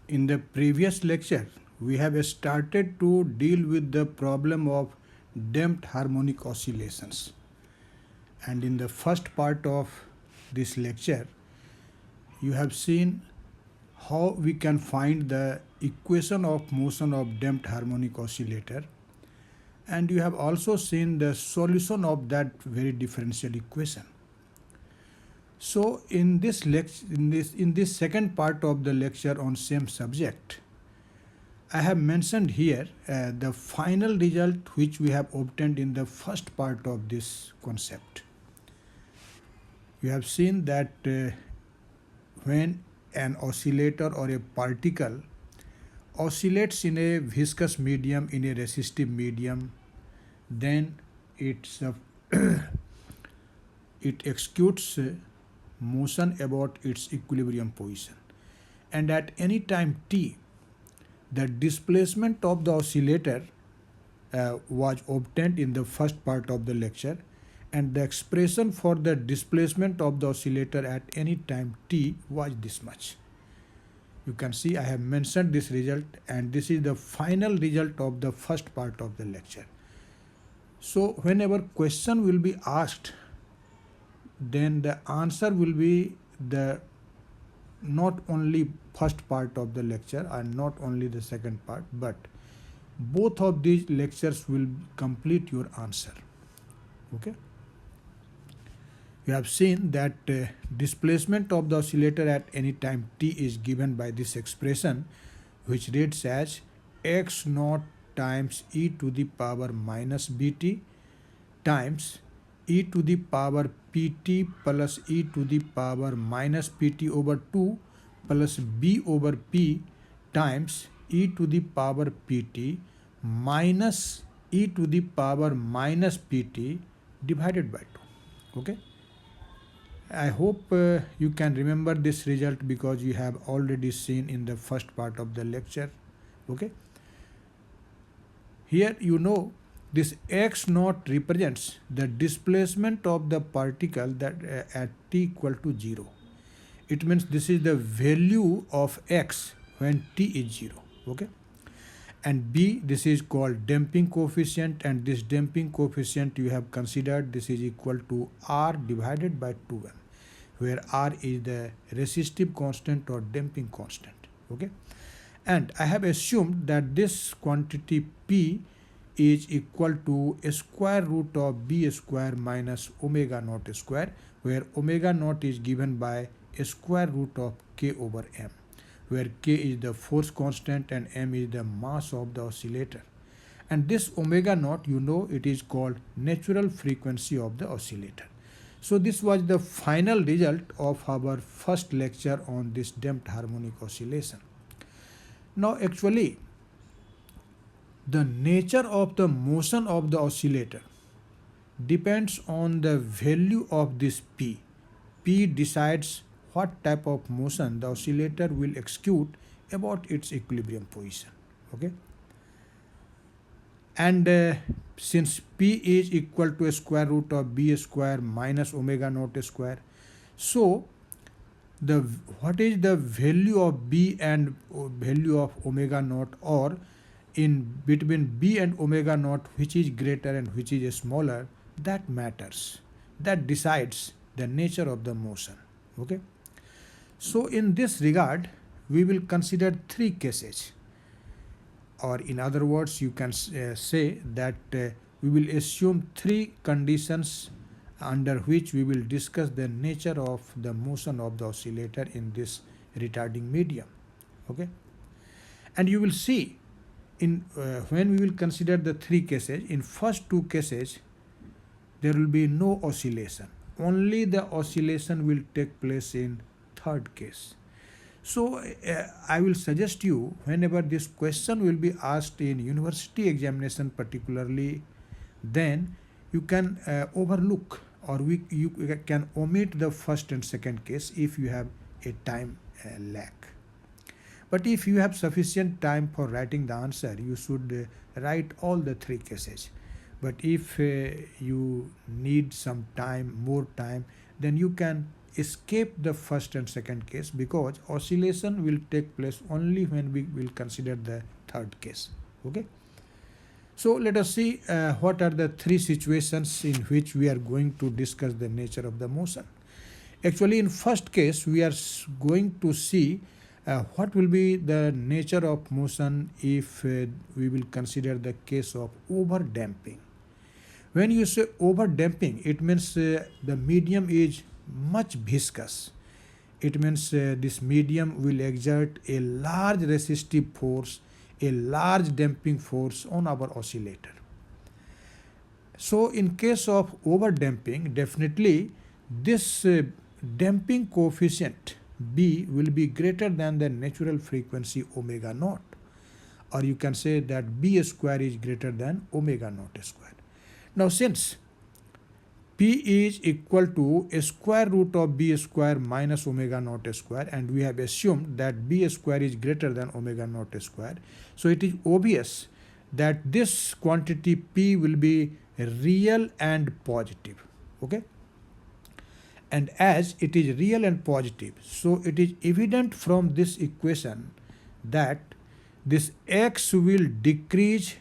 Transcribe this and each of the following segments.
In the previous lecture, we have started to deal with the problem of damped harmonic oscillations. And in the first part of this lecture, you have seen how we can find the equation of motion of damped harmonic oscillator, and you have also seen the solution of that very differential equation. So in this in this second part of the lecture on same subject, I have mentioned here the final result which we have obtained in the first part of this concept. You have seen that when an oscillator or a particle oscillates in a viscous medium, in a resistive medium, then it's it executes motion about its equilibrium position. And at any time t, the displacement of the oscillator was obtained in the first part of the lecture, and the expression for the displacement of the oscillator at any time t was this much. You can see I have mentioned this result, and this is the final result of the first part of the lecture. So whenever question will be asked, then the answer will be the not only first part of the lecture and not only the second part, but both of these lectures will complete your answer. Okay. You have seen that displacement of the oscillator at any time t is given by this expression, which reads as x naught times e to the power minus bt times e to the power pt plus e to the power minus pt over 2 plus b over p times e to the power pt minus e to the power minus pt divided by 2. Okay. I hope you can remember this result because you have already seen in the first part of the lecture. Okay. Here you know this x naught represents the displacement of the particle that at t equal to 0. It means this is the value of x when t is 0. Okay. And b, this is called damping coefficient, and this damping coefficient you have considered this is equal to r divided by 2m, where r is the resistive constant or damping constant. Okay. And I have assumed that this quantity p is equal to a square root of b square minus omega naught square, where omega naught is given by a square root of k over m, where k is the force constant and m is the mass of the oscillator. And this omega naught, you know, it is called natural frequency of the oscillator. So this was the final result of our first lecture on this damped harmonic oscillation. Now actually, the nature of the motion of the oscillator depends on the value of this p. P decides what type of motion the oscillator will execute about its equilibrium position. Okay. And since p is equal to a square root of b square minus omega naught square, so the what is the value of b and value of omega naught, or in between b and omega naught, which is greater and which is smaller, that matters. That decides the nature of the motion. Okay. So in this regard, we will consider three cases, or in other words, you can say that we will assume three conditions under which we will discuss the nature of the motion of the oscillator in this retarding medium. Okay. And you will see in when we will consider the three cases, in first two cases there will be no oscillation. Only the oscillation will take place in third case. So I will suggest you, whenever this question will be asked in university examination particularly, then you can overlook, or you can omit the first and second case if you have a time lag. But if you have sufficient time for writing the answer, you should write all the three cases. But if you need some time, more time, then you can escape the first and second case, because oscillation will take place only when we will consider the third case. Okay. So let us see what are the three situations in which we are going to discuss the nature of the motion. Actually, in first case, we are going to see what will be the nature of motion if we will consider the case of over damping. When you say over damping, it means the medium is much viscous. It means this medium will exert a large resistive force, a large damping force on our oscillator. So in case of over damping, definitely this damping coefficient B will be greater than the natural frequency omega naught, or you can say that B square is greater than omega naught square. Now since P is equal to a square root of B square minus omega naught square, and we have assumed that B square is greater than omega naught square, so it is obvious that this quantity P will be real and positive. Okay. And as it is real and positive, so it is evident from this equation that this x will decrease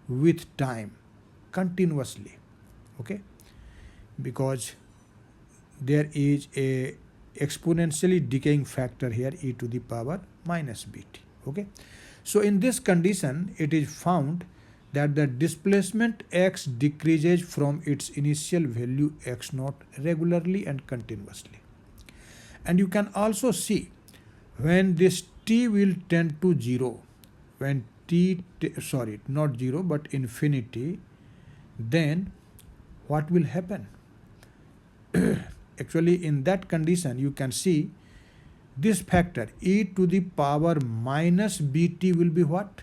with time continuously. Okay. Because there is a exponentially decaying factor here, e to the power minus bt. Okay. So in this condition, it is found that the displacement x decreases from its initial value x naught regularly and continuously. And you can also see when this t will tend to 0, when not 0 but infinity, then what will happen? Actually, in that condition, you can see this factor e to the power minus bt will be what?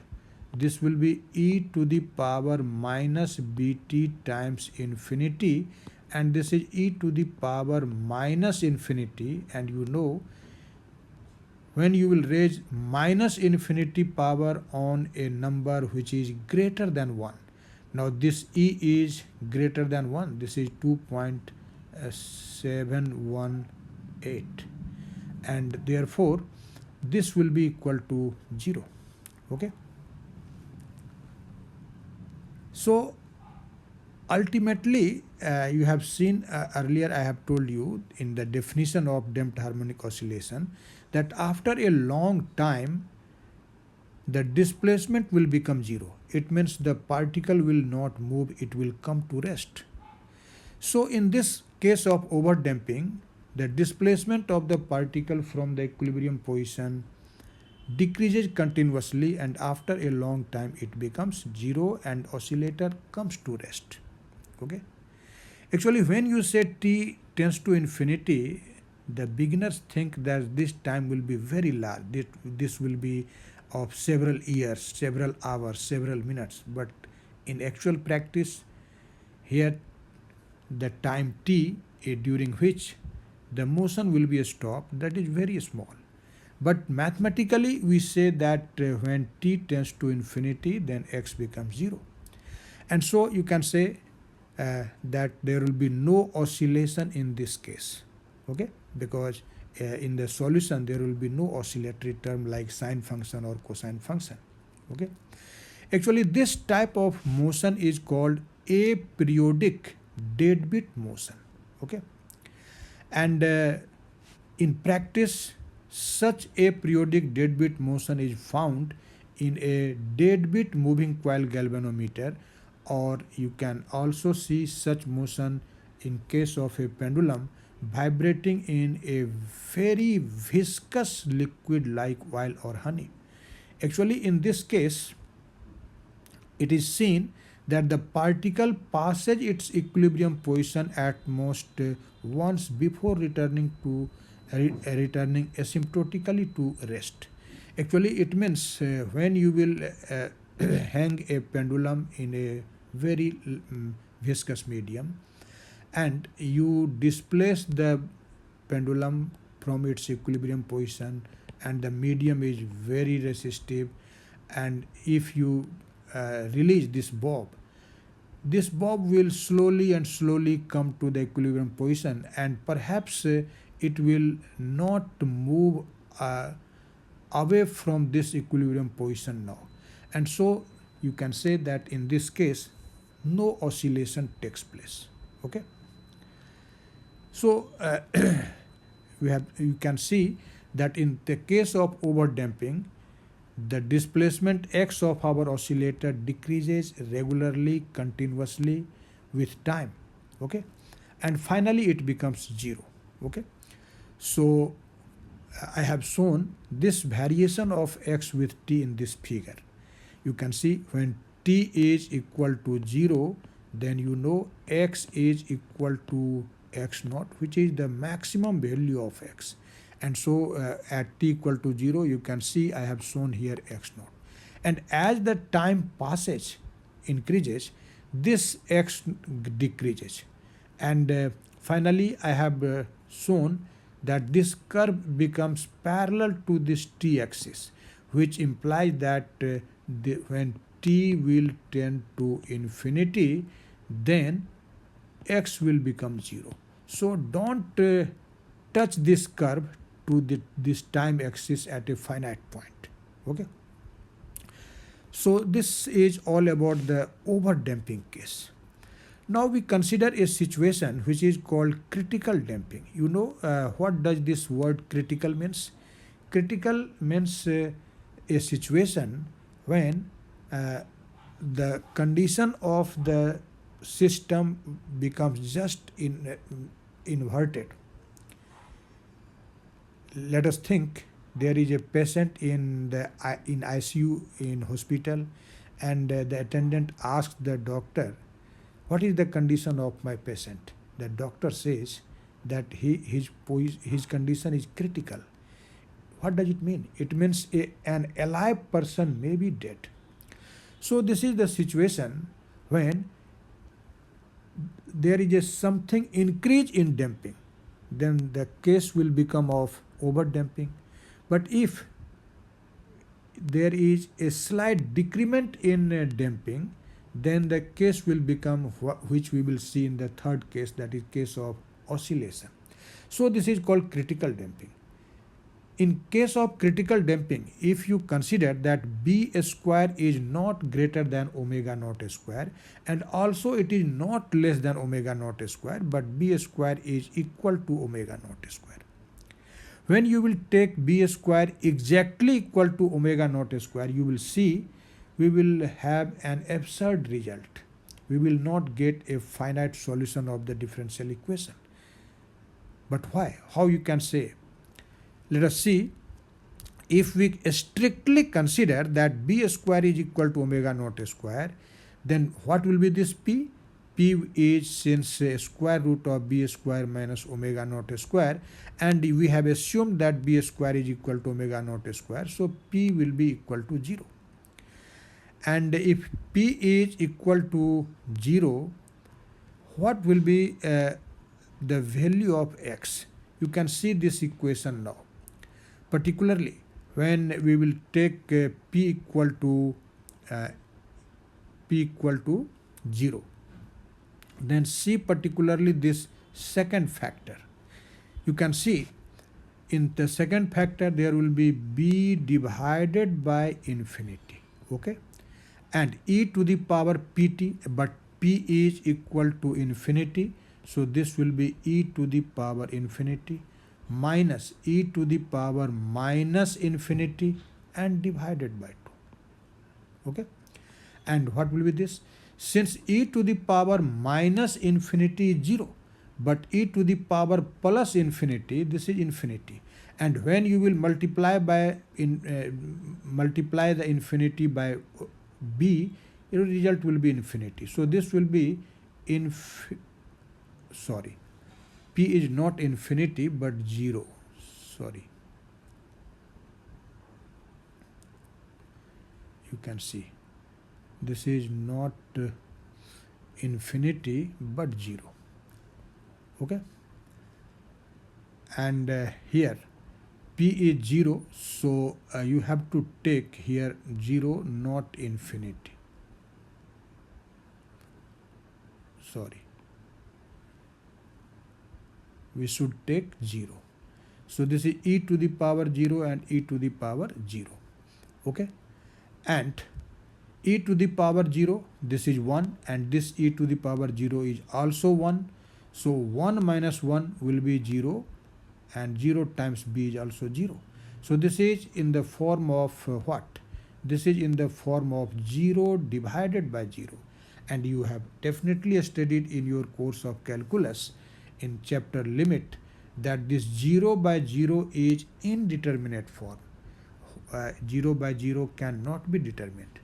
This will be e to the power minus bt times infinity, and this is e to the power minus infinity, and you know when you will raise minus infinity power on a number which is greater than 1. Now this e is greater than 1, this is 2.718, and therefore this will be equal to 0. Okay. So ultimately, you have seen earlier, I have told you in the definition of damped harmonic oscillation that after a long time the displacement will become 0. It means the particle will not move, it will come to rest. So in this case of over damping, the displacement of the particle from the equilibrium position decreases continuously, and after a long time it becomes 0 and oscillator comes to rest. Okay. Actually, when you say t tends to infinity, the beginners think that this time will be very large. This will be of several years, several hours, several minutes. But in actual practice, here the time t during which the motion will be stopped, that is very small. But mathematically, we say that when t tends to infinity, then x becomes 0. And so you can say that there will be no oscillation in this case. Okay. Because in the solution, there will be no oscillatory term like sine function or cosine function. Okay. Actually, this type of motion is called aperiodic deadbeat motion. Okay. And in practice, such aperiodic deadbeat motion is found in a deadbeat moving coil galvanometer, or you can also see such motion in case of a pendulum vibrating in a very viscous liquid like oil or honey. Actually, in this case, it is seen that the particle passes its equilibrium position at most once before returning asymptotically to rest. Actually, it means when you will hang a pendulum in a very viscous medium and you displace the pendulum from its equilibrium position, and the medium is very resistive, and if you release this bob will slowly and slowly come to the equilibrium position, and perhaps it will not move away from this equilibrium position now. And so you can say that in this case no oscillation takes place. Okay. So you can see that in the case of overdamping, the displacement x of our oscillator decreases regularly, continuously with time. Okay. And finally it becomes zero. Okay. So I have shown this variation of x with t in this figure. You can see when t is equal to 0, then you know x is equal to x naught, which is the maximum value of x. And so at t equal to 0, you can see I have shown here x naught. And as the time passes, increases, this x decreases. And finally, I have shown that this curve becomes parallel to this t-axis, which implies that when t will tend to infinity, then x will become 0. So don't touch this curve to this time axis at a finite point. Okay. So this is all about the overdamping case. Now we consider a situation which is called critical damping. You know what does this word critical means? Critical means a situation when the condition of the system becomes just inverted. Let us think there is a patient in ICU in hospital, and the attendant asks the doctor, what is the condition of my patient? The doctor says that his condition is critical. What does it mean? It means an alive person may be dead. So this is the situation when there is something increase in damping, then the case will become of overdamping. But if there is a slight decrement in damping, then the case will become which we will see in the third case, that is case of oscillation. So this is called critical damping. In case of critical damping, if you consider that b square is not greater than omega naught square, and also it is not less than omega naught square, but b square is equal to omega naught square. When you will take b square exactly equal to omega naught square, you will see we will have an absurd result. We will not get a finite solution of the differential equation. But why? How you can say? Let us see. If we strictly consider that b square is equal to omega naught square, then what will be this p? P is since square root of b square minus omega naught square, and we have assumed that b square is equal to omega naught square, so p will be equal to 0. And if p is equal to 0, what will be the value of x? You can see this equation now. Particularly when we will take p equal to 0, then see particularly this second factor. You can see in the second factor there will be b divided by infinity. Okay. And e to the power pt, but p is equal to infinity, so this will be e to the power infinity minus e to the power minus infinity and divided by 2. Okay. And what will be this? Since e to the power minus infinity is 0, but e to the power plus infinity, this is infinity. And when you will multiply multiply the infinity by b, your result will be infinity. So this will be p is not infinity but 0. You can see this is not infinity but 0. Okay. And here p is 0, so you have to take here 0, not infinity. We should take 0. So this is e to the power 0 and e to the power 0. Okay, and e to the power 0, this is 1, and this e to the power 0 is also 1. So 1 minus 1 will be 0, and 0 times b is also 0. So this is in the form of what? This is in the form of 0 divided by 0. And you have definitely studied in your course of calculus in chapter limit that this 0 by 0 is indeterminate form. 0 by 0 cannot be determined.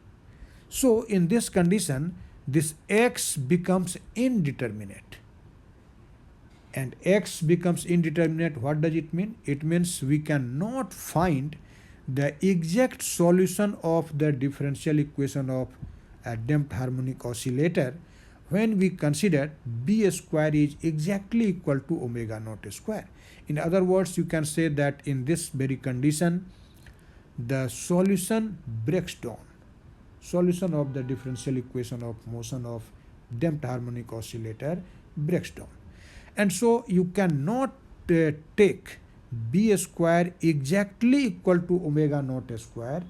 So in this condition, this x becomes indeterminate. And x becomes indeterminate. What does it mean? It means we cannot find the exact solution of the differential equation of a damped harmonic oscillator when we consider b square is exactly equal to omega naught square. In other words, you can say that in this very condition, the solution breaks down. Solution of the differential equation of motion of damped harmonic oscillator breaks down. And so you cannot take b square exactly equal to omega naught square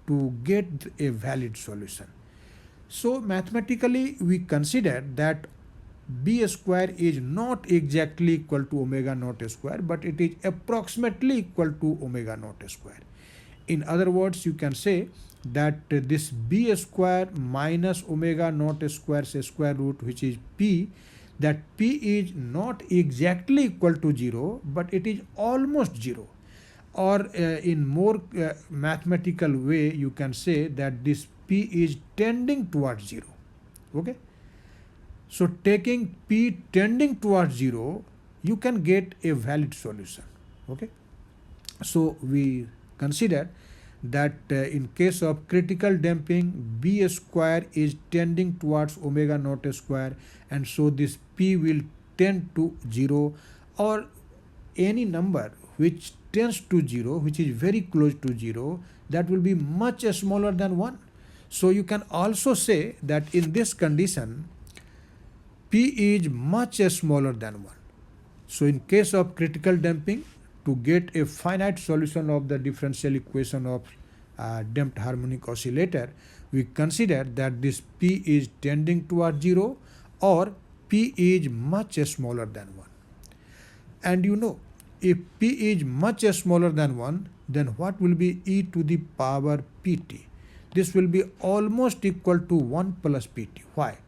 to get a valid solution. So mathematically we consider that b square is not exactly equal to omega naught square, but it is approximately equal to omega naught square. In other words, you can say that this b square minus omega naught square's square root, which is p, that p is not exactly equal to 0, but it is almost 0. Or in more mathematical way, you can say that this p is tending towards 0. Okay. So taking p tending towards 0, you can get a valid solution. Okay. So we consider that in case of critical damping, b square is tending towards omega naught square, and so this p will tend to 0, or any number which tends to 0, which is very close to 0, that will be much smaller than 1. So you can also say that in this condition, p is much smaller than 1. So in case of critical damping, to get a finite solution of the differential equation of damped harmonic oscillator, we consider that this p is tending toward 0 or p is much smaller than 1. And you know, if p is much smaller than 1, then what will be e to the power pt? This will be almost equal to 1 plus pt. Why?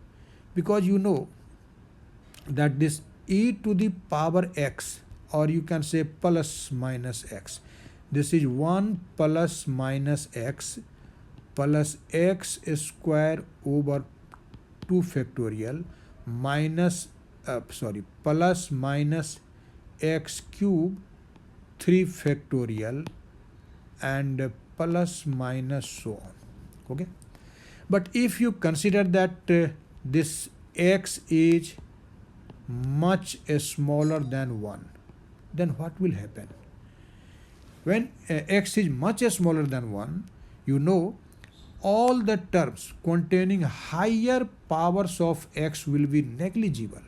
Because you know that this e to the power x, or you can say plus minus x, this is 1 plus minus x plus x square over 2 factorial minus plus minus x cube 3 factorial and plus minus so on. Okay. But if you consider that this x is much smaller than 1, then what will happen? When x is much smaller than 1, you know all the terms containing higher powers of x will be negligible.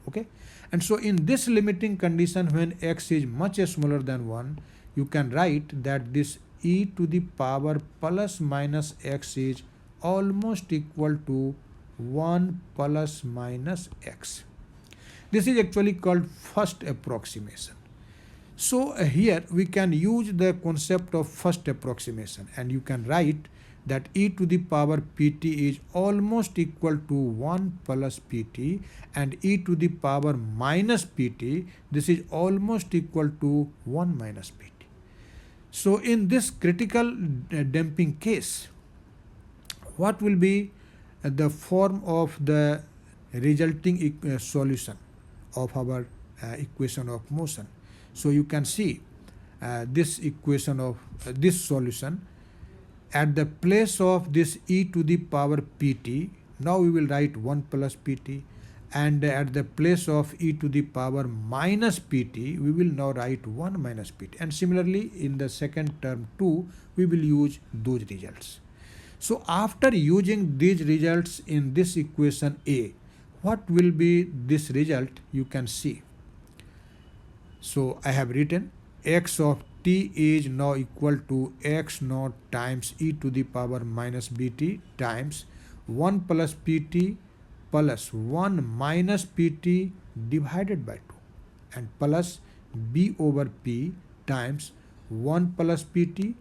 Okay. And so in this limiting condition, when x is much smaller than 1, you can write that this e to the power plus minus x is almost equal to 1 plus minus x. This is actually called first approximation. So here we can use the concept of first approximation, and you can write that e to the power pt is almost equal to 1 plus pt, and e to the power minus pt, this is almost equal to 1 minus pt. So in this critical damping case, what will be the form of the resulting solution of our equation of motion? So you can see this equation of this solution at the place of this e to the power pt. Now we will write 1 plus pt, and at the place of e to the power minus pt, we will now write 1 minus pt. And similarly in the second term too, we will use those results. So after using these results in this equation A, what will be this result? You can see. So I have written x of t is now equal to x naught times e to the power minus bt times 1 plus pt plus 1 minus pt divided by 2 and plus b over p times 1 plus pt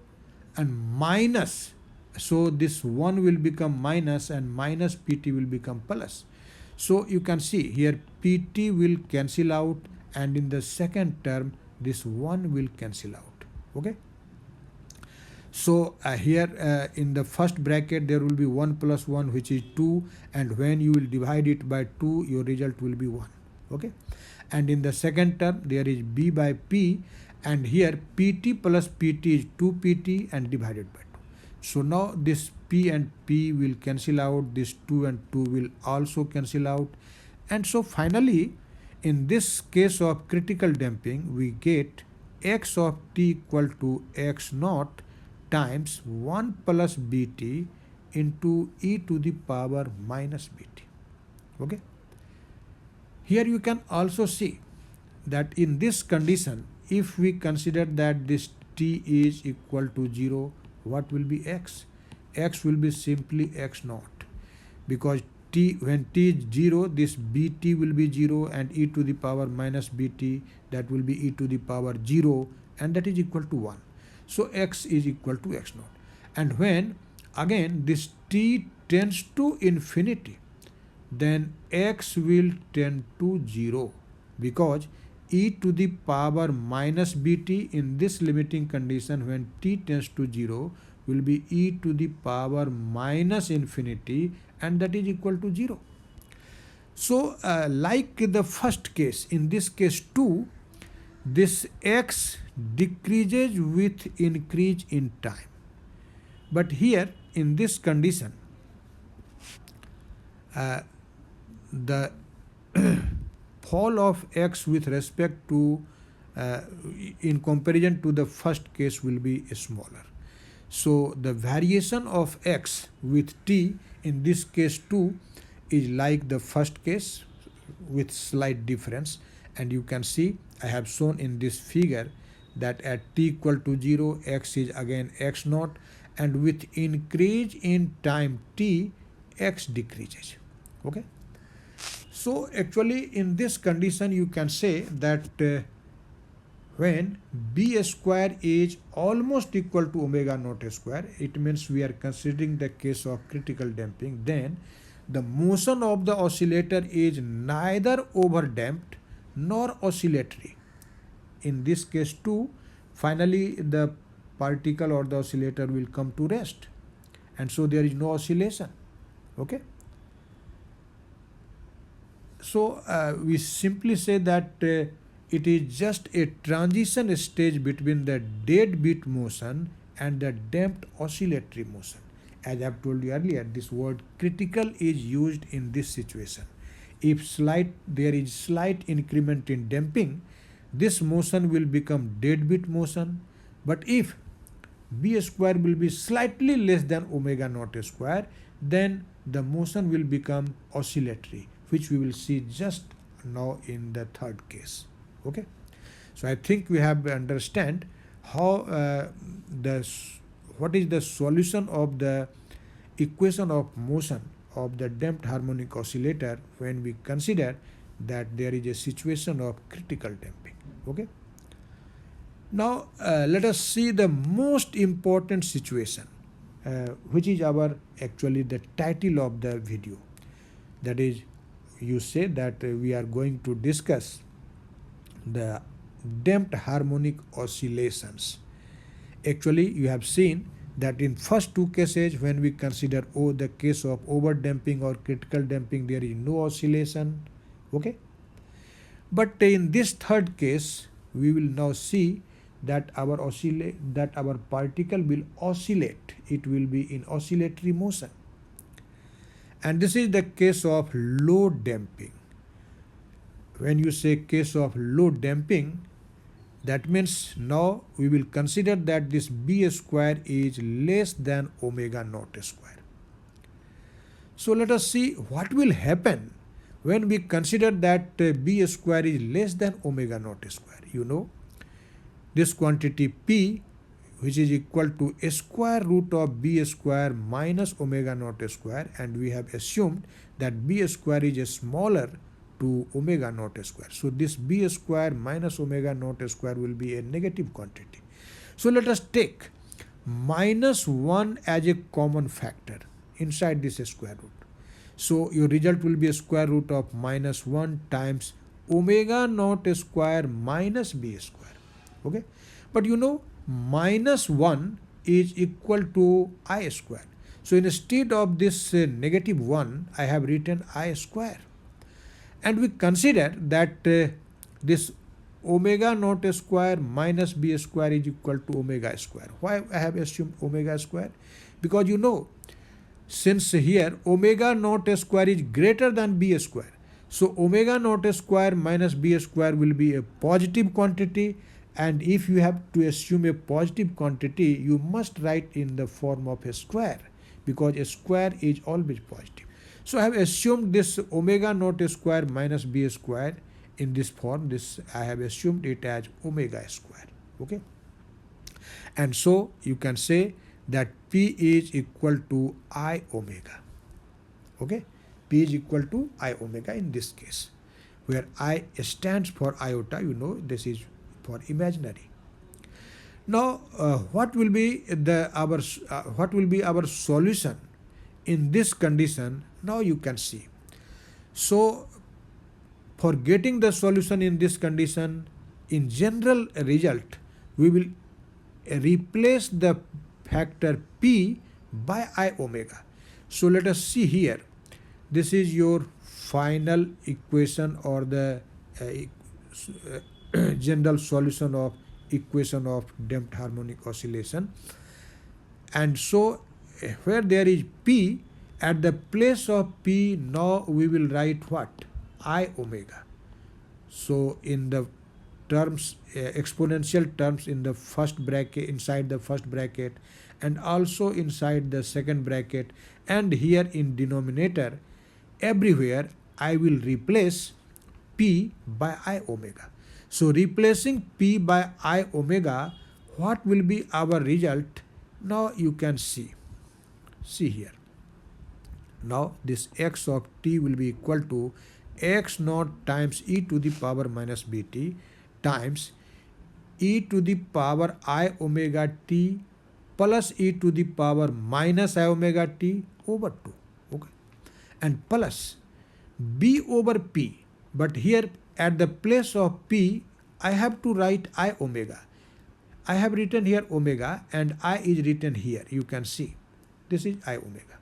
and minus, so this 1 will become minus and minus pt will become plus. So you can see here pt will cancel out, and in the second term this 1 will cancel out. Okay. So here in the first bracket there will be 1 plus 1, which is 2, and when you will divide it by 2 your result will be 1. Okay. And in the second term there is b by p, and here pt plus pt is 2pt and divided by 2. So now this p and p will cancel out, this 2 and 2 will also cancel out, and so finally in this case of critical damping we get x of t equal to x naught times 1 plus bt into e to the power minus bt. Okay. Here you can also see that in this condition, if we consider that this t is equal to 0, what will be x? X will be simply x naught, because when t is 0, this bt will be 0, and e to the power minus bt, that will be e to the power 0, and that is equal to 1. So x is equal to x naught. And when again this t tends to infinity, then x will tend to 0, because e to the power minus bt in this limiting condition when t tends to 0 will be e to the power minus infinity, and that is equal to 0. So like the first case, in this case too, this x decreases with increase in time. But here in this condition, the fall of x with respect to in comparison to the first case will be smaller. So the variation of x with t in this case too is like the first case with slight difference, and you can see I have shown in this figure that at t equal to 0 x is again x naught, and with increase in time t x decreases. Okay. So actually in this condition you can say that when b square is almost equal to omega naught square, it means we are considering the case of critical damping, then the motion of the oscillator is neither overdamped nor oscillatory. In this case too, finally the particle or the oscillator will come to rest, and so there is no oscillation. Okay. So we simply say that it is just a transition stage between the dead beat motion and the damped oscillatory motion. As I have told you earlier, this word critical is used in this situation. If there is slight increment in damping, this motion will become dead beat motion. But if b square will be slightly less than omega naught square, then the motion will become oscillatory, which we will see just now in the third case. Okay. So I think we have understand how what is the solution of the equation of motion of the damped harmonic oscillator when we consider that there is a situation of critical damping. Okay. Now let us see the most important situation, which is actually the title of the video. That is, you say that we are going to discuss the damped harmonic oscillations. Actually, you have seen that in first two cases, when we consider the case of over damping or critical damping, there is no oscillation. Okay. But in this third case, we will now see that our particle will oscillate. It will be in oscillatory motion. And this is the case of low damping. When you say case of low damping, that means now we will consider that this b square is less than omega naught square. So let us see what will happen when we consider that b square is less than omega naught square. You know, this quantity P, which is equal to a square root of B square minus omega naught square, and we have assumed that B square is smaller to omega naught square. So this B square minus omega naught square will be a negative quantity. So let us take minus 1 as a common factor inside this square root. So your result will be a square root of minus 1 times omega naught square minus B square. Okay, but you know minus 1 is equal to I square. So instead of this negative 1, I have written I square. And we consider that this omega naught square minus B square is equal to omega square. Why I have assumed omega square? Because you know, since here omega naught square is greater than B square, so omega naught square minus B square will be a positive quantity, and if you have to assume a positive quantity, you must write in the form of a square, because a square is always positive. So I have assumed this omega naught square minus B square in this form. This I have assumed it as omega square. Okay, and so you can say that P is equal to I omega. Okay, P is equal to I omega in this case, where I stands for iota. You know, this is for imaginary. Now, what will be our solution in this condition? Now you can see. So, for getting the solution in this condition, in general result, we will replace the factor P by I omega. So let us see here. This is your final equation, or the general solution of equation of damped harmonic oscillation. And so where there is P, at the place of P, now we will write what? I omega. So in the terms, exponential terms in the first bracket, inside the first bracket, and also inside the second bracket, and here in denominator, everywhere I will replace P by I omega. So replacing P by I omega, what will be our result? Now you can see here. Now this x of t will be equal to x naught times e to the power minus bt times e to the power I omega t plus e to the power minus I omega t over 2. Okay, and plus b over p, but here at the place of p I have to write I omega. I have written here omega and I is written here. You can see this is I omega.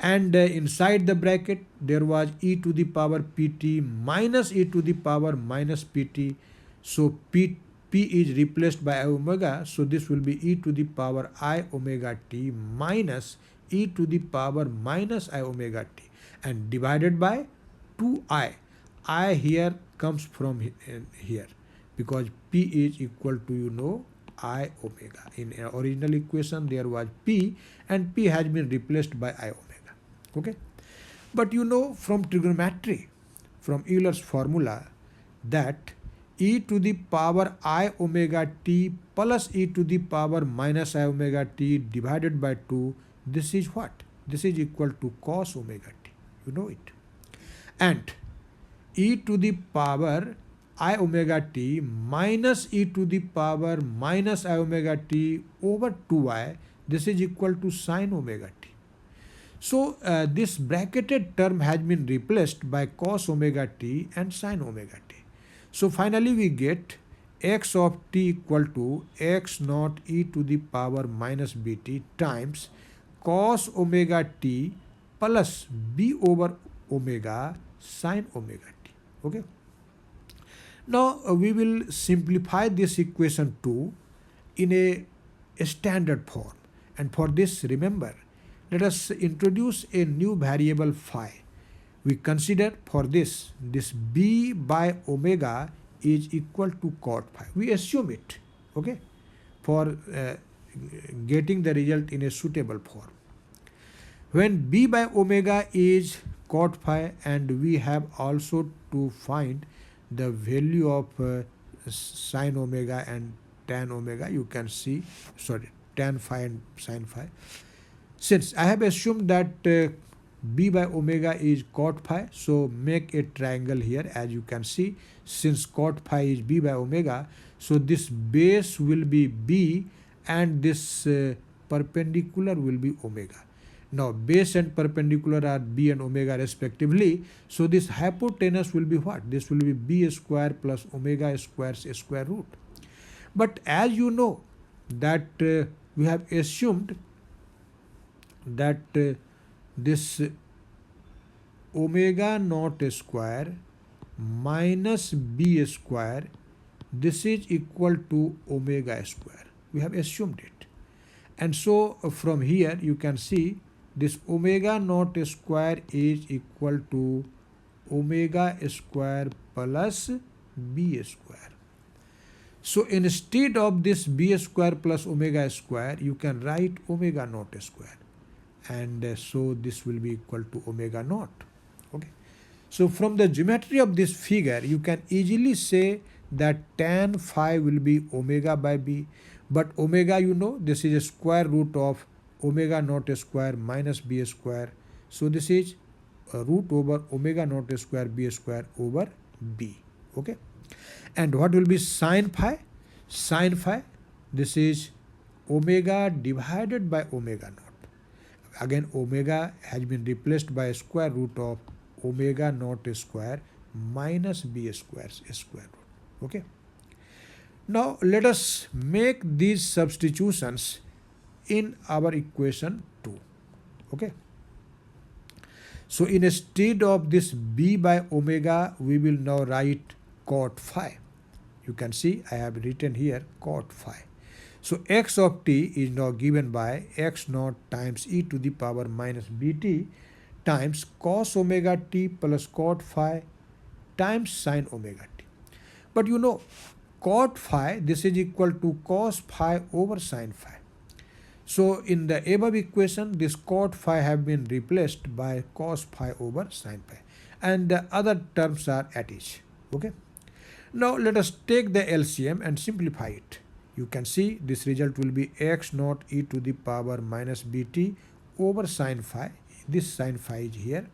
And inside the bracket there was e to the power pt minus e to the power minus pt. So p is replaced by I omega. So this will be e to the power I omega t minus e to the power minus I omega t, and divided by 2i. I here comes from here, because p is equal to, you know, I omega. In original equation there was p, and p has been replaced by I omega. Okay, but you know from trigonometry, from Euler's formula, that e to the power I omega t plus e to the power minus I omega t divided by 2, this is what? This is equal to cos omega t. You know it. And e to the power I omega t minus e to the power minus I omega t over 2i, this is equal to sin omega t. So this bracketed term has been replaced by cos omega t and sin omega t. So finally we get x of t equal to x naught e to the power minus bt times cos omega t plus b over omega sin omega t. Okay. Now we will simplify this equation 2 in a standard form, and for this, remember, let us introduce a new variable phi. We consider for this b by omega is equal to cot phi. We assume it, okay, for getting the result in a suitable form. When b by omega is cot phi, and we have also to find the value of sin omega and tan omega, you can see, tan phi and sin phi. Since I have assumed that b by omega is cot phi, so make a triangle here. As you can see, since cot phi is b by omega, so this base will be b and this perpendicular will be omega. Now base and perpendicular are b and omega respectively, so this hypotenuse will be what? This will be b square plus omega square's square root. But as you know that we have assumed that this omega naught square minus b square, this is equal to omega square. We have assumed it. And so from here you can see this omega naught square is equal to omega square plus b square. So instead of this b square plus omega square, you can write omega naught square. And so this will be equal to omega naught. Okay. So from the geometry of this figure, you can easily say that tan phi will be omega by b. But omega, you know, this is a square root of omega naught square minus b square. So this is a root over omega naught square b square over b. Okay. And what will be sin phi? Sin phi, this is omega divided by omega naught. Again, omega has been replaced by a square root of omega naught square minus b square's square root. Okay. Now let us make these substitutions in our equation 2. Okay. So instead of this b by omega, we will now write cot phi. You can see I have written here cot phi. So x of t is now given by x naught times e to the power minus bt times cos omega t plus cot phi times sin omega t. But you know, cot phi, this is equal to cos phi over sin phi. So in the above equation, this cot phi have been replaced by cos phi over sin phi, and the other terms are at each. Okay. Now let us take the LCM and simplify it. You can see this result will be x naught e to the power minus bt over sin phi. This sin phi is here,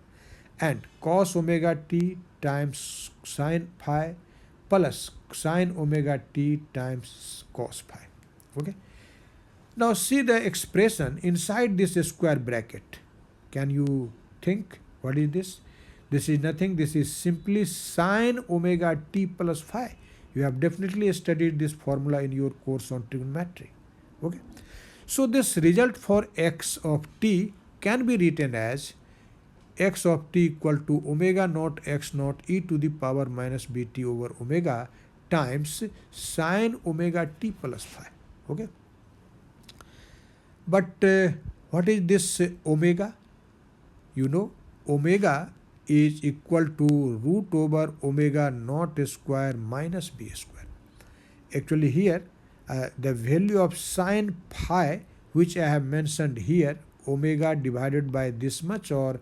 and cos omega t times sin phi plus sin omega t times cos phi. Okay. Now see the expression inside this square bracket. Can you think what is this? This is nothing. This is simply sin omega t plus phi. You have definitely studied this formula in your course on trigonometry. Okay. So this result for x of t can be written as x of t equal to omega naught x naught e to the power minus bt over omega times sin omega t plus phi. Okay. But what is this omega? You know, omega is equal to root over omega naught square minus b square. Actually here the value of sin phi, which I have mentioned here, omega divided by this much, or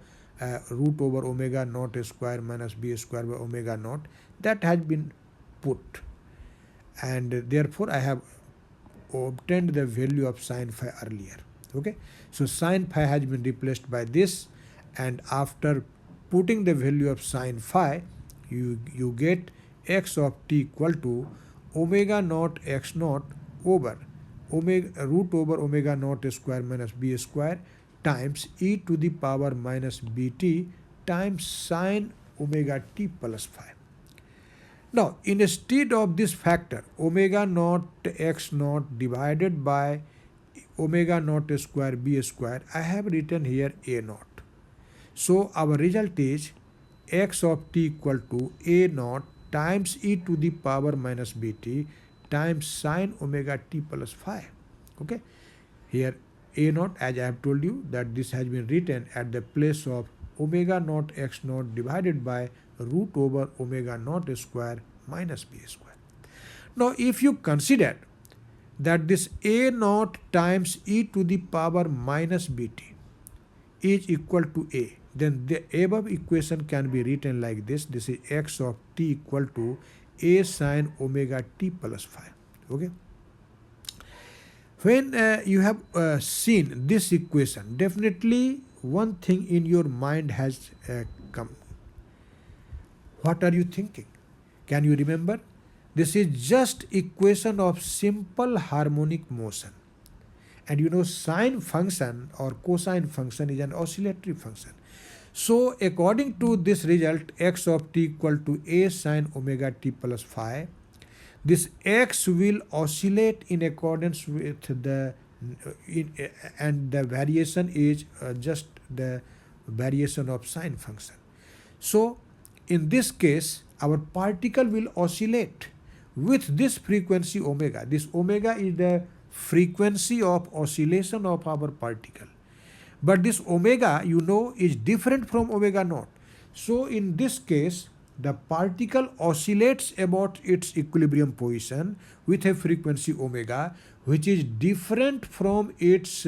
root over omega naught square minus b square by omega naught, that has been put, and therefore I have obtained the value of sin phi earlier. Okay. So sin phi has been replaced by this, and after putting the value of sin phi, you get x of t equal to omega naught x naught over omega root over omega naught square minus b square times e to the power minus bt times sin omega t plus phi. Now instead of this factor omega naught x naught divided by omega naught square b square, I have written here a naught. So our result is x of t equal to a naught times e to the power minus bt times sin omega t plus phi. Okay. Here a naught, as I have told you, that this has been written at the place of omega naught x naught divided by root over omega naught square minus b square. Now if you consider that this a naught times e to the power minus bt is equal to a, then the above equation can be written like this. This is x of t equal to a sin omega t plus phi. Okay. When you have seen this equation, definitely one thing in your mind has come. What are you thinking? Can you remember? This is just equation of simple harmonic motion. And you know, sine function or cosine function is an oscillatory function. So according to this result, x of t equal to a sine omega t plus phi, this x will oscillate in accordance with and the variation is just the variation of sine function. So in this case, our particle will oscillate with this frequency omega. This omega is the frequency of oscillation of our particle. But this omega, you know, is different from omega naught. So in this case, the particle oscillates about its equilibrium position with a frequency omega, which is different from its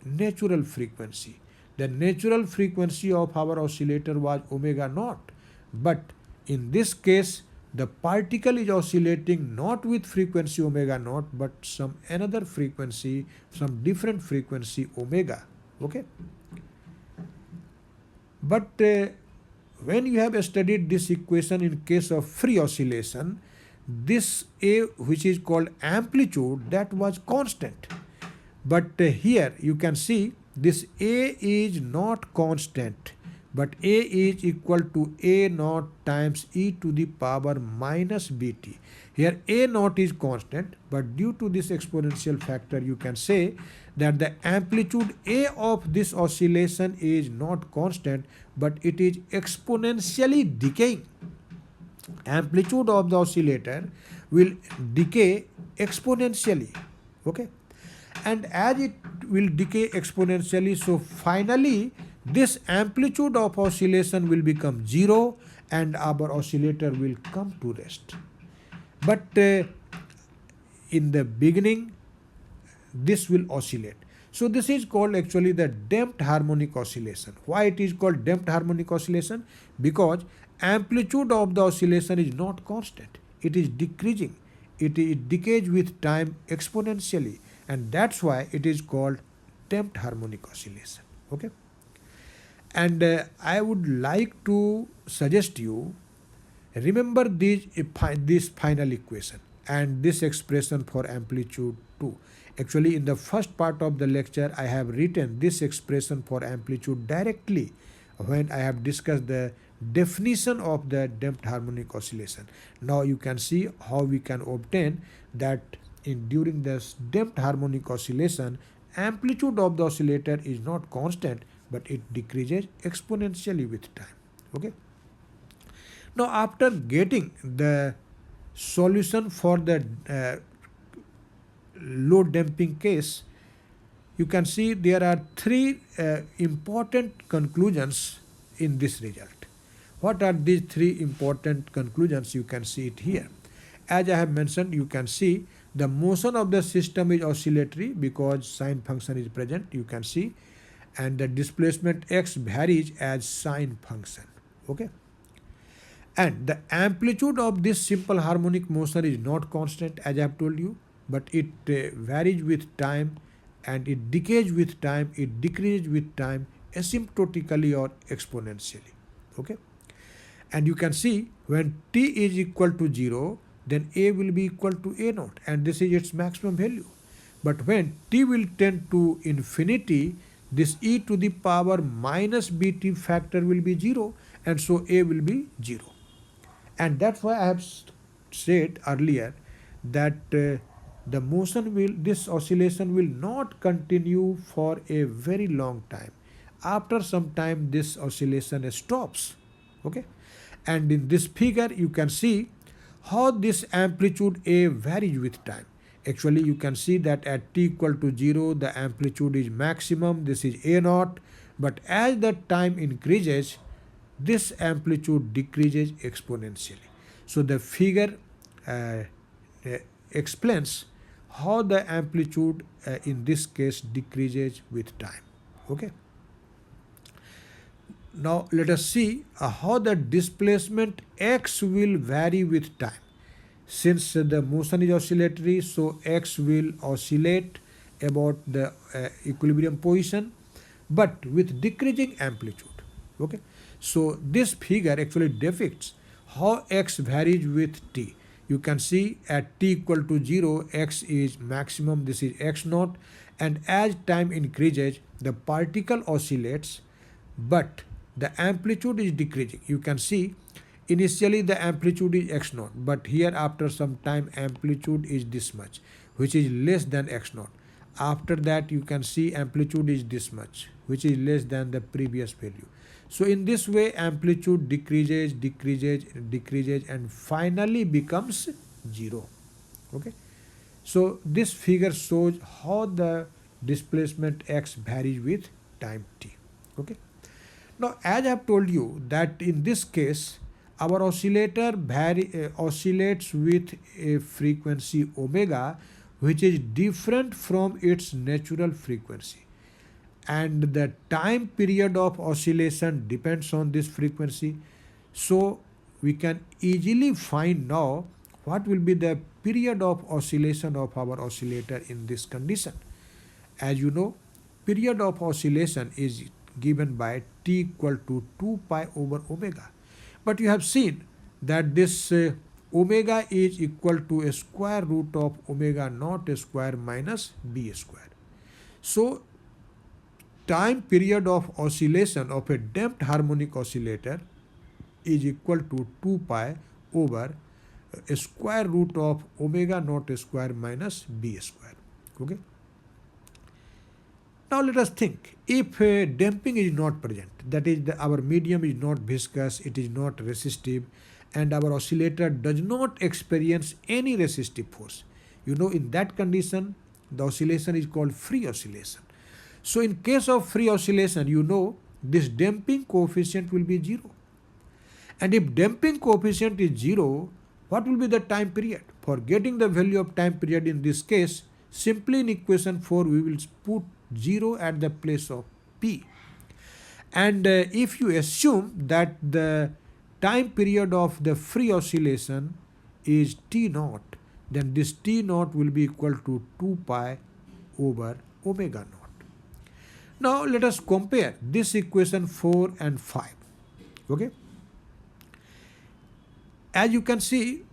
natural frequency. The natural frequency of our oscillator was omega naught. But in this case, the particle is oscillating not with frequency omega naught, but some another frequency, some different frequency omega. Okay? But when you have studied this equation in case of free oscillation, this A, which is called amplitude, that was constant. But here you can see this A is not constant, but A is equal to A naught times e to the power minus bt. Here A naught is constant, but due to this exponential factor, you can say that the amplitude A of this oscillation is not constant, but it is exponentially decaying. Amplitude of the oscillator will decay exponentially. Okay? And as it will decay exponentially, so finally this amplitude of oscillation will become zero and our oscillator will come to rest. But in the beginning, this will oscillate. So this is called actually the damped harmonic oscillation. Why it is called damped harmonic oscillation? Because amplitude of the oscillation is not constant. It is decreasing. It decays with time exponentially, and that's why it is called damped harmonic oscillation. Okay? And I would like to suggest you remember this final equation and this expression for amplitude too. Actually, in the first part of the lecture, I have written this expression for amplitude directly when I have discussed the definition of the damped harmonic oscillation. Now you can see how we can obtain that during this damped harmonic oscillation, amplitude of the oscillator is not constant, but it decreases exponentially with time. Okay. Now, after getting the solution for the low damping case, you can see there are three important conclusions in this result. What are these three important conclusions? You can see it here. As I have mentioned, you can see the motion of the system is oscillatory because sine function is present, you can see, and the displacement x varies as sine function. Okay. And the amplitude of this simple harmonic motion is not constant, as I have told you, but it varies with time and it decays with time, it decreases with time asymptotically or exponentially. Okay. And you can see when t is equal to 0, then A will be equal to A naught, and this is its maximum value. But when t will tend to infinity, this e to the power minus bt factor will be 0, and so A will be 0. And that's why I have said earlier that this oscillation will not continue for a very long time. After some time, this oscillation stops. Okay. And in this figure, you can see how this amplitude A varies with time. Actually, you can see that at t equal to 0, the amplitude is maximum. This is A naught. But as the time increases, this amplitude decreases exponentially. So the figure explains how the amplitude in this case decreases with time. Okay. Now let us see how the displacement x will vary with time. Since the motion is oscillatory, so x will oscillate about the equilibrium position, but with decreasing amplitude. Okay, so this figure actually depicts how x varies with t. You can see at t equal to 0, x is maximum, this is x naught, and as time increases, the particle oscillates, but the amplitude is decreasing. You can see initially the amplitude is x naught, but here after some time amplitude is this much, which is less than x naught. After that you can see amplitude is this much, which is less than the previous value. So in this way amplitude decreases, decreases, decreases, and finally becomes 0. Okay, so this figure shows how the displacement x varies with time t. Okay, now as I have told you that in this case our oscillator oscillates with a frequency omega, which is different from its natural frequency, and the time period of oscillation depends on this frequency. So we can easily find now what will be the period of oscillation of our oscillator in this condition. As you know, period of oscillation is given by t equal to 2 pi over omega. But you have seen that this omega is equal to a square root of omega naught square minus b square. So time period of oscillation of a damped harmonic oscillator is equal to 2 pi over a square root of omega naught square minus b square. Okay. Now let us think, if damping is not present, that is our medium is not viscous, it is not resistive, and our oscillator does not experience any resistive force. You know, in that condition the oscillation is called free oscillation. So in case of free oscillation, you know, this damping coefficient will be 0. And if damping coefficient is 0, what will be the time period? For getting the value of time period in this case, simply in equation 4 we will put 0 at the place of p. And if you assume that the time period of the free oscillation is t naught, then this t naught will be equal to 2 pi over omega naught. Now let us compare this equation 4 and 5. Okay. As you can see,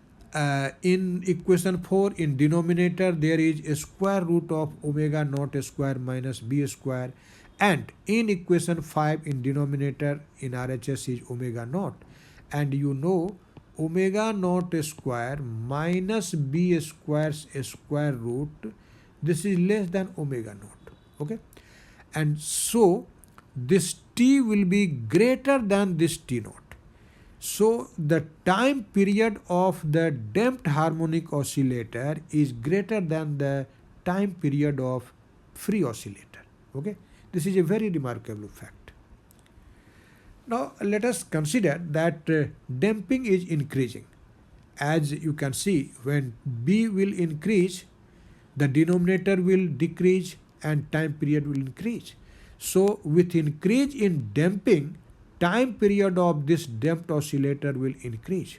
in equation 4 in denominator there is a square root of omega naught square minus b square, and in equation 5 in denominator in RHS is omega naught, and you know omega naught square minus b square's square root, this is less than omega naught. Okay, and so this t will be greater than this t naught. So the time period of the damped harmonic oscillator is greater than the time period of free oscillator. Okay, this is a very remarkable fact. Now let us consider that damping is increasing. As you can see, when b will increase, the denominator will decrease and time period will increase. So with increase in damping, time period of this damped oscillator will increase.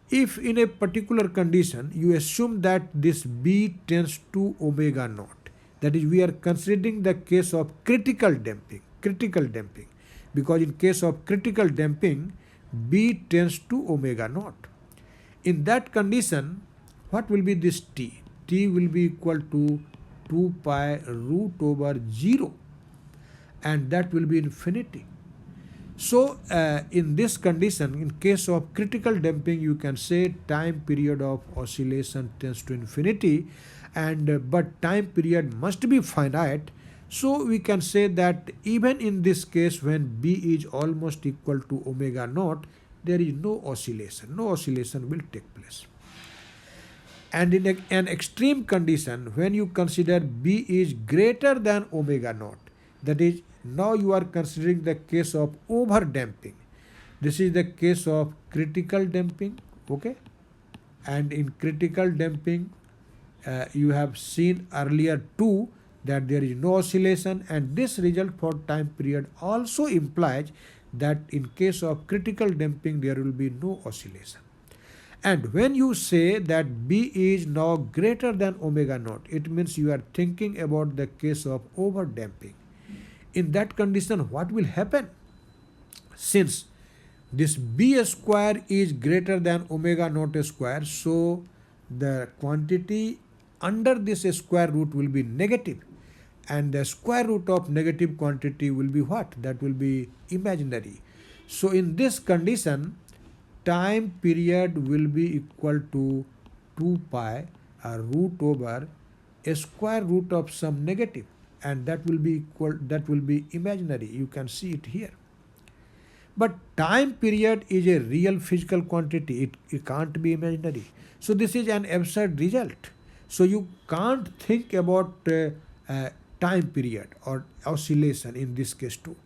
If in a particular condition you assume that this b tends to omega naught, that is, we are considering the case of critical damping, because in case of critical damping b tends to omega naught. In that condition, what will be this t? T will be equal to 2 pi root over 0, and that will be infinity. So in this condition, in case of critical damping, you can say time period of oscillation tends to infinity, and but time period must be finite. So we can say that even in this case, when b is almost equal to omega naught, there is no oscillation will take place. And in an extreme condition, when you consider b is greater than omega naught, that is, now you are considering the case of over damping. This is the case of critical damping. Okay, and in critical damping you have seen earlier too that there is no oscillation, and this result for time period also implies that in case of critical damping there will be no oscillation. And when you say that B is now greater than omega naught, it means you are thinking about the case of over damping. In that condition, what will happen? Since this B square is greater than omega naught square, so the quantity under this square root will be negative, and the square root of negative quantity will be what? That will be imaginary. So in this condition, time period will be equal to 2 pi root over a square root of some negative, and that will be imaginary. You can see it here. But time period is a real physical quantity. It can't be imaginary. So this is an absurd result. So you can't think about time period or oscillation in this case too.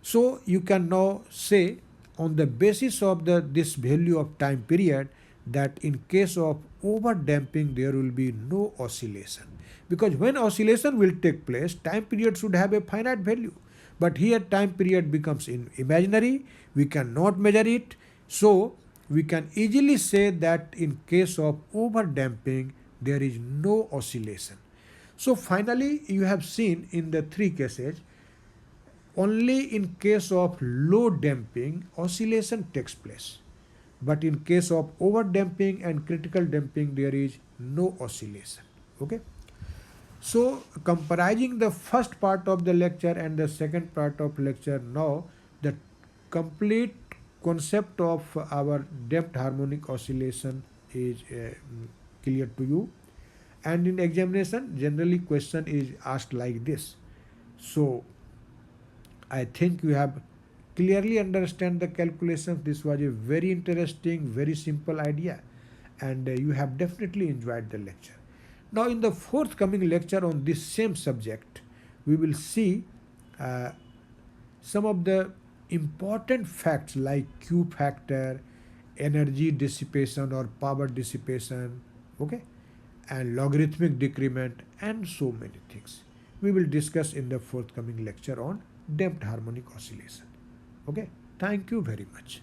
So you can now say on the basis of this value of time period that in case of over damping there will be no oscillation, because when oscillation will take place, time period should have a finite value. But here time period becomes imaginary, we cannot measure it, so we can easily say that in case of over damping there is no oscillation. So finally you have seen in the three cases, only in case of low damping oscillation takes place, but in case of over damping and critical damping there is no oscillation. Okay. So comprising the first part of the lecture and the second part of lecture, now the complete concept of our damped harmonic oscillation is clear to you. And in examination generally question is asked like this. So I think you have clearly understand the calculations. This was a very interesting, very simple idea, and you have definitely enjoyed the lecture. Now in the forthcoming lecture on this same subject, we will see some of the important facts like Q factor, energy dissipation or power dissipation, okay, and logarithmic decrement, and so many things. We will discuss in the forthcoming lecture on damped harmonic oscillation. Okay, thank you very much.